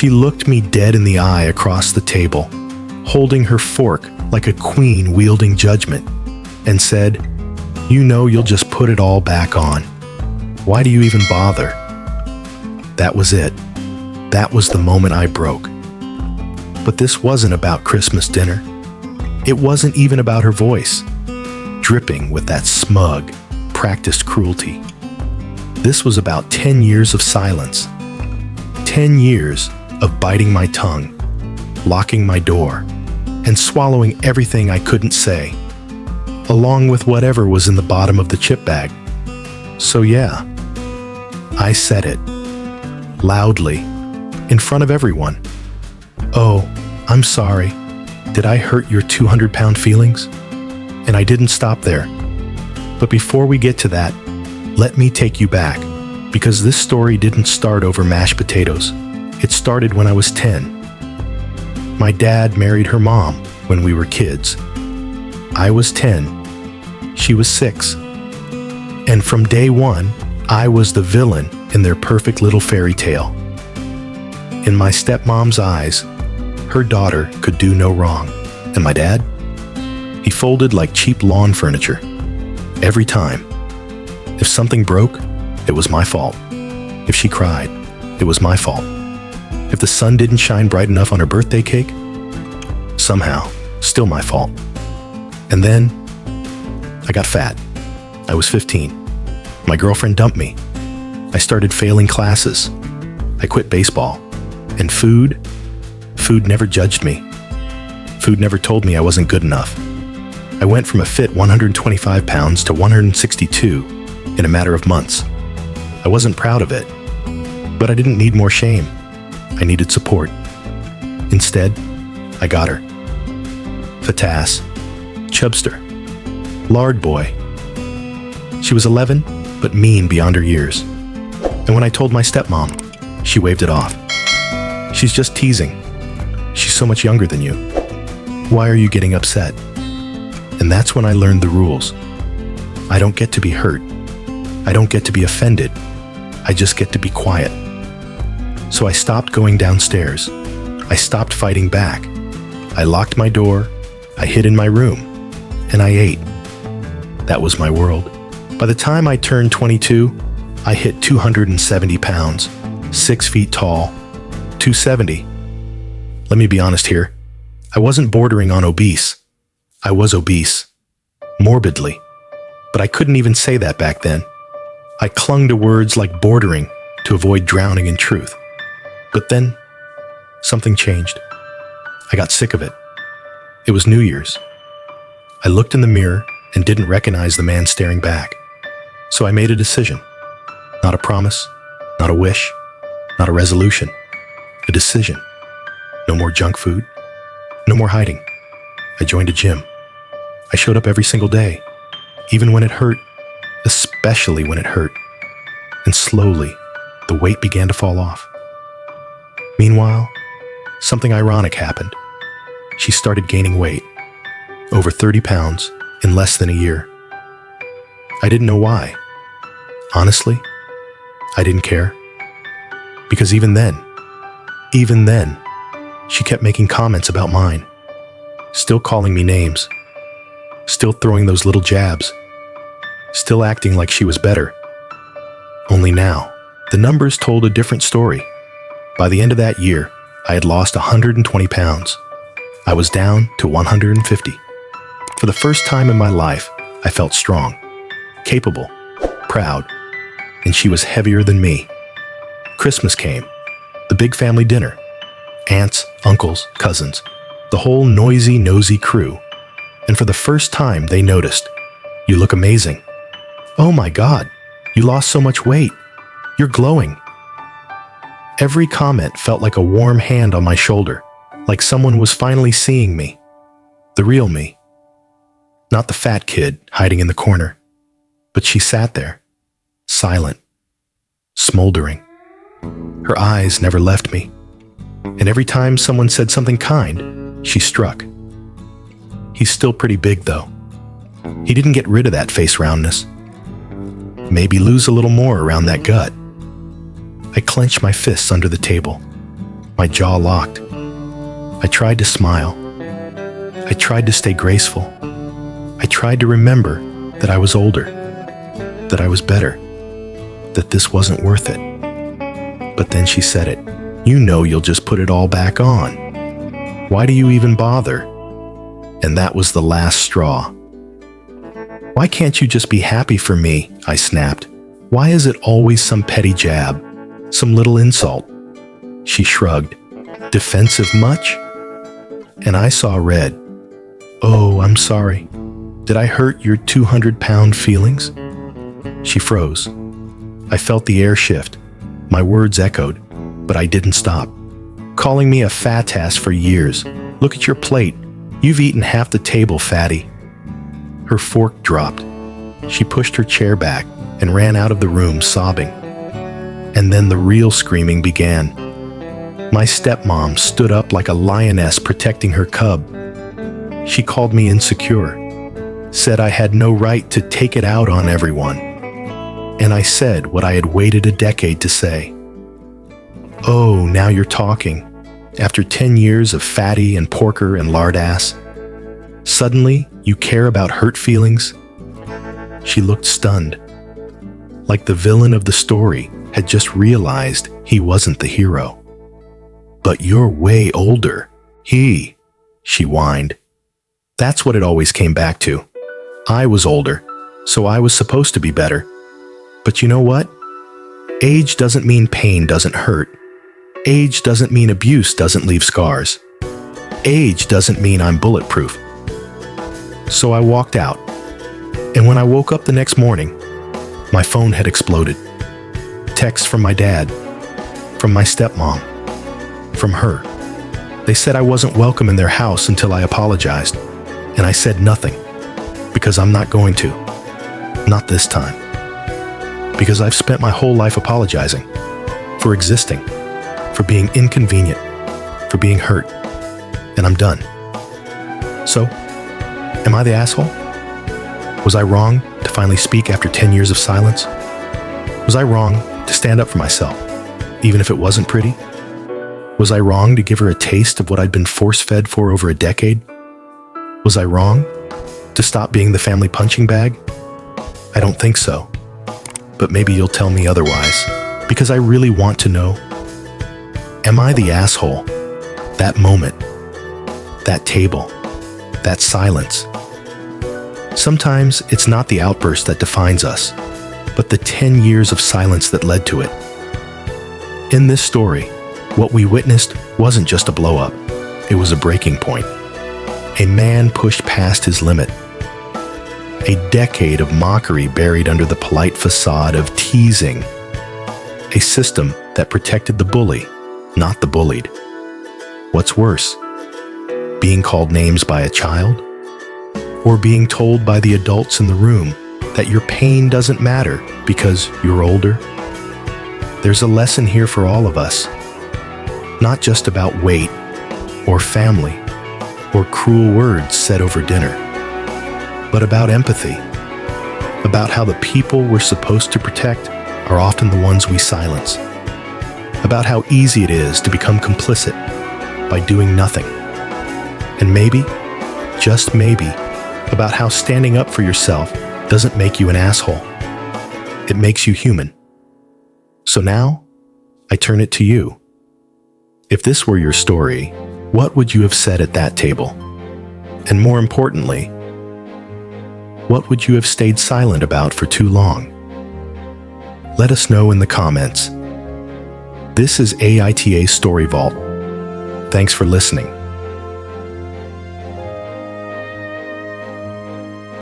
She looked me dead in the eye across the table, holding her fork like a queen wielding judgment, and said, "You know you'll just put it all back on. Why do you even bother?" That was it. That was the moment I broke. But this wasn't about Christmas dinner. It wasn't even about her voice, dripping with that smug, practiced cruelty. This was about 10 years of silence. 10 years of biting my tongue, locking my door, and swallowing everything I couldn't say, along with whatever was in the bottom of the chip bag. So yeah, I said it, loudly, in front of everyone. "Oh, I'm sorry. Did I hurt your 200-pound feelings?" And I didn't stop there. But before we get to that, let me take you back, because this story didn't start over mashed potatoes. It started when I was 10. My dad married her mom when we were kids. I was 10. She was 6. And from day one, I was the villain in their perfect little fairy tale. In my stepmom's eyes, her daughter could do no wrong. And my dad? He folded like cheap lawn furniture. Every time. If something broke, it was my fault. If she cried, it was my fault. If the sun didn't shine bright enough on her birthday cake, somehow, still my fault. And then, I got fat. I was 15. My girlfriend dumped me. I started failing classes. I quit baseball. And food never judged me. Food never told me I wasn't good enough. I went from a fit 125 pounds to 162 in a matter of months. I wasn't proud of it, but I didn't need more shame. I needed support. Instead, I got her. Fatas, Chubster, lard boy. She was 11, but mean beyond her years. And when I told my stepmom, she waved it off. "She's just teasing. She's so much younger than you. Why are you getting upset?" And that's when I learned the rules. I don't get to be hurt. I don't get to be offended. I just get to be quiet. So I stopped going downstairs. I stopped fighting back. I locked my door. I hid in my room. And I ate. That was my world. By the time I turned 22, I hit 270 pounds, 6 feet tall, 270. Let me be honest here. I wasn't bordering on obese. I was obese. Morbidly. But I couldn't even say that back then. I clung to words like bordering to avoid drowning in truth. But then, something changed. I got sick of it. It was New Year's. I looked in the mirror and didn't recognize the man staring back. So I made a decision. Not a promise, not a wish, not a resolution. A decision. No more junk food. No more hiding. I joined a gym. I showed up every single day, even when it hurt, especially when it hurt. And slowly, the weight began to fall off. Meanwhile, something ironic happened. She started gaining weight, over 30 pounds, in less than a year. I didn't know why. Honestly, I didn't care. Because even then, she kept making comments about mine, still calling me names, still throwing those little jabs, still acting like she was better. Only now, the numbers told a different story. By the end of that year, I had lost 120 pounds. I was down to 150. For the first time in my life, I felt strong, capable, proud, and she was heavier than me. Christmas came, the big family dinner, aunts, uncles, cousins, the whole noisy, nosy crew. And for the first time, they noticed, "You look amazing. Oh my God, you lost so much weight. You're glowing." Every comment felt like a warm hand on my shoulder, like someone was finally seeing me, the real me. Not the fat kid hiding in the corner, but she sat there, silent, smoldering. Her eyes never left me, and every time someone said something kind, she struck. He's still pretty big, though. He didn't get rid of that face roundness. Maybe lose a little more around that gut. I clenched my fists under the table. My jaw locked. I tried to smile. I tried to stay graceful. I tried to remember that I was older, that I was better, that this wasn't worth it. But then she said it. You know you'll just put it all back on. Why do you even bother? And that was the last straw. Why can't you just be happy for me? I snapped. Why is it always some petty jab, some little insult? She shrugged. Defensive much? And I saw red. Oh, I'm sorry. Did I hurt your 200-pound feelings? She froze. I felt the air shift. My words echoed, but I didn't stop. Calling me a fat ass for years. Look at your plate. You've eaten half the table, fatty. Her fork dropped. She pushed her chair back and ran out of the room sobbing. And then the real screaming began. My stepmom stood up like a lioness protecting her cub. She called me insecure, said I had no right to take it out on everyone. And I said what I had waited a decade to say. Oh, now you're talking. After 10 years of fatty and porker and lard ass, suddenly you care about hurt feelings? She looked stunned, like the villain of the story had just realized he wasn't the hero. But you're way older. She whined. That's what it always came back to. I was older, so I was supposed to be better. But you know what? Age doesn't mean pain doesn't hurt. Age doesn't mean abuse doesn't leave scars. Age doesn't mean I'm bulletproof. So I walked out, and when I woke up the next morning, my phone had exploded. Texts from my dad, from my stepmom, from her. They said I wasn't welcome in their house until I apologized, and I said nothing, because I'm not going to. Not this time. Because I've spent my whole life apologizing, for existing, for being inconvenient, for being hurt, and I'm done. So, am I the asshole? Was I wrong to finally speak after 10 years of silence? Was I wrong to stand up for myself, even if it wasn't pretty? Was I wrong to give her a taste of what I'd been force-fed for over a decade? Was I wrong to stop being the family punching bag? I don't think so. But maybe you'll tell me otherwise, because I really want to know. Am I the asshole? That moment, that table, that silence. Sometimes it's not the outburst that defines us, but the 10 years of silence that led to it. In this story, what we witnessed wasn't just a blow-up. It was a breaking point. A man pushed past his limit. A decade of mockery buried under the polite facade of teasing. A system that protected the bully, not the bullied. What's worse, being called names by a child? Or being told by the adults in the room that your pain doesn't matter because you're older? There's a lesson here for all of us. Not just about weight, or family, or cruel words said over dinner, but about empathy, about how the people we're supposed to protect are often the ones we silence, about how easy it is to become complicit by doing nothing, and maybe, just maybe, about how standing up for yourself doesn't make you an asshole. It makes you human. So now, I turn it to you. If this were your story, what would you have said at that table? And more importantly, what would you have stayed silent about for too long? Let us know in the comments. This is AITA Story Vault. Thanks for listening.